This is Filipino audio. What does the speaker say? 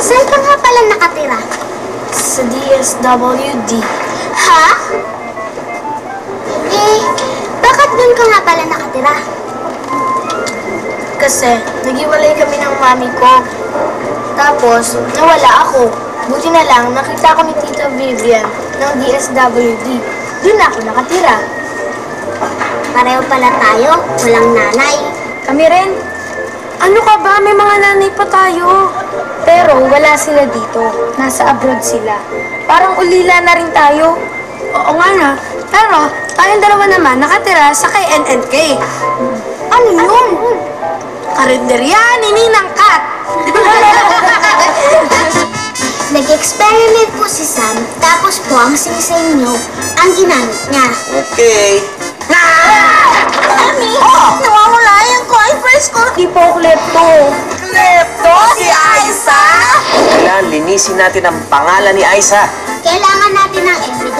Saan ka nga pala nakatira? Sa DSWD. Ha? Bakit doon ka nga pala nakatira? Kasi naghiwalay kami ng mami ko. Tapos, nawala ako. Buti na lang, nakita ko ni Tita Vivian ng DSWD. Doon ako nakatira. Pareho pala tayo, walang nanay. Kami rin. Ano ka ba? May mga nanay pa tayo. Pero wala sila dito. Nasa abroad sila. Parang ulila na rin tayo. Oo nga na. Pero tayong dalawa naman nakatira sa kay NNK. Ano yun? Karinderya ni Ninang Kat. Nag-experiment po si Sam, tapos po ang sinisay niyo, ang ginamit niya. Okay. Mami! Nawawala yung coin purse ko! Di po klepto. Klepto si Aiza! Kailangan linisin natin ang pangalan ni Aiza. Kailangan natin ng evidence.